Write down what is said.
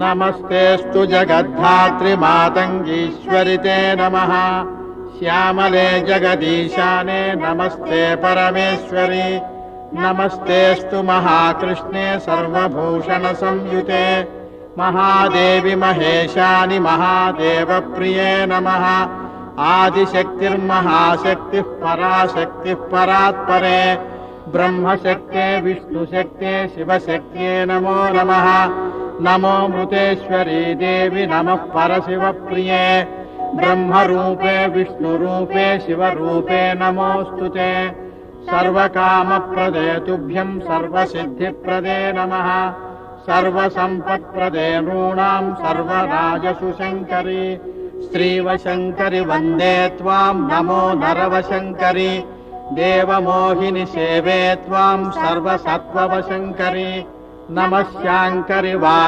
नमस्तेऽस्तु जगद्धात्रि मातङ्गीश्वरि ते नमः। श्यामले जगदीशाने नमस्ते परमेश्वरि। नमस्तेऽस्तु महाकृष्णे सर्वभूषणसंयुते महादेवि महेशानि महादेवप्रिये नमः। आदिशक्तिर्महाशक्तिः पराशक्तिः परात्परे ब्रह्मशक्ते विष्णुशक्ते शिवशक्त्ये नमो नमः। नमो मृतेश्वरी देवी नमः परशिवप्रिये ब्रह्मरूपे विष्णुरूपे शिवरूपे नमोऽस्तुते। सर्वकामप्रदे तुभ्यं सर्वसिद्धिप्रदे नमः। सर्वसम्पत्प्रदे नृणां सर्वराजसु शङ्करि श्रीवशङ्करि वन्दे त्वां नमो नरवशङ्करि। देवमोहिनि सेवे त्वां सर्वसत्त्ववशङ्करि नमः शाङ्करि वा